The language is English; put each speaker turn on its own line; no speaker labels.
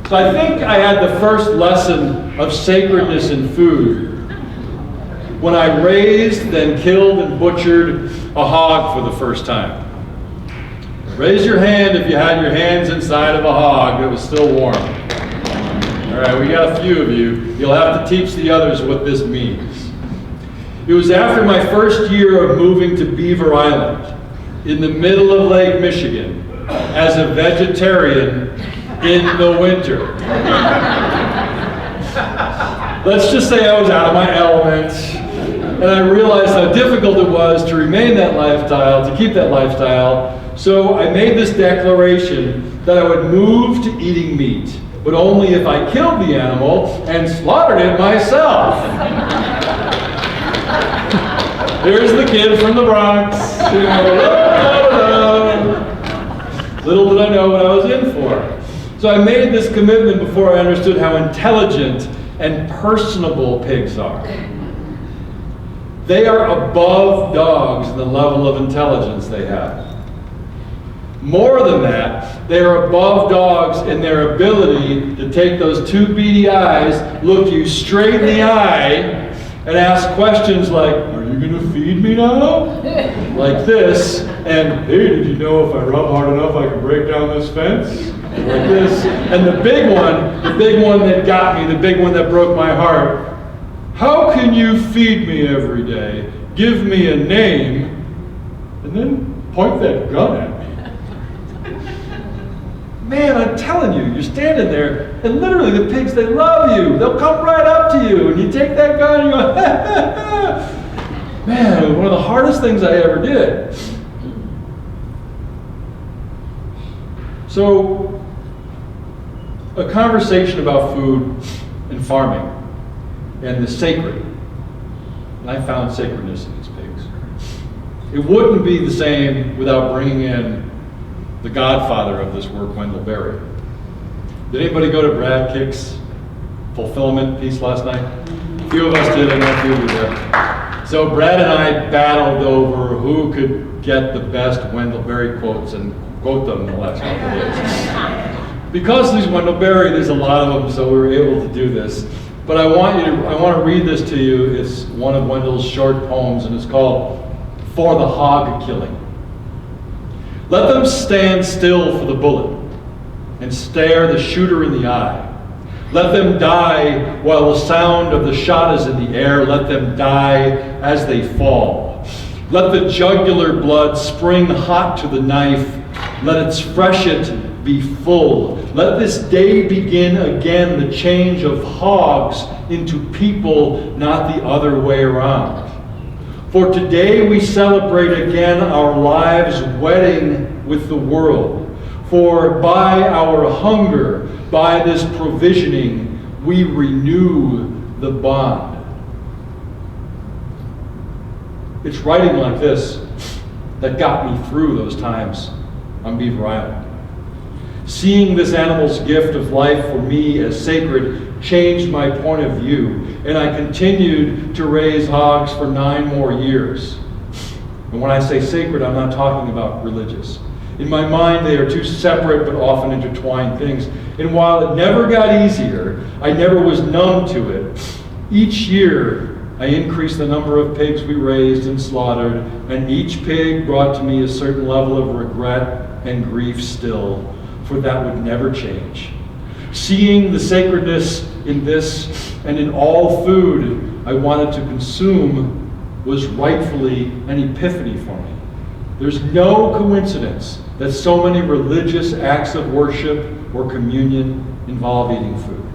So I think I had the first lesson of sacredness in food when I raised, then killed and butchered a hog for the first time. Raise your hand if you had your hands inside of a hog that was still warm. All right, we got a few of you. You'll have to teach the others what this means. It was after my first year of moving to Beaver Island in the middle of Lake Michigan as a vegetarian in the winter. Let's just say I was out of my element, and I realized how difficult it was to remain that lifestyle, to keep that lifestyle. So I made this declaration that I would move to eating meat, but only if I killed the animal and slaughtered it myself. Here's the kid from the Bronx. Little did I know what I was in for. So I made this commitment before I understood how intelligent and personable pigs are. They are above dogs in the level of intelligence they have. More than that, they are above dogs in their ability to take those two beady eyes, look you straight in the eye, and ask questions like, "Are you going to feed me now?" Like this, and, "Hey, did you know if I rub hard enough I can break down this fence?" Like this. And the big one that got me, the big one that broke my heart, "How can you feed me every day, give me a name, and then point that gun at me?" Man, I'm telling you, you're standing there, and literally the pigs, they love you. They'll come right up to you, and you take that gun, and you go, ha, ha, ha. Man, it was one of the hardest things I ever did. So, a conversation about food and farming and the sacred. And I found sacredness in these pigs. It wouldn't be the same without bringing in the godfather of this work, Wendell Berry. Did anybody go to Brad Kick's fulfillment piece last night? A few of us did, I know a few of you there. So Brad and I battled over who could get the best Wendell Berry quotes and quote them in the last couple of days. Because there's Wendell Berry, there's a lot of them, so we were able to do this. But I want to read this to you. It's one of Wendell's short poems, and it's called "For the Hog Killing." Let them stand still for the bullet and stare the shooter in the eye. Let them die while the sound of the shot is in the air. Let them die as they fall. Let the jugular blood spring hot to the knife. Let its freshet be full. Let this day begin again the change of hogs into people, not the other way around. For today we celebrate again our lives' wedding with the world. For by our hunger, by this provisioning, we renew the bond. It's writing like this that got me through those times on Beaver Island. Seeing this animal's gift of life for me as sacred changed my point of view, and I continued to raise hogs for 9 more years. And when I say sacred, I'm not talking about religious. In my mind, they are two separate but often intertwined things. And while it never got easier, I never was numb to it. Each year, I increased the number of pigs we raised and slaughtered, and each pig brought to me a certain level of regret and grief still, for that would never change. Seeing the sacredness in this and in all food I wanted to consume was rightfully an epiphany for me. There's no coincidence that so many religious acts of worship or communion involve eating food.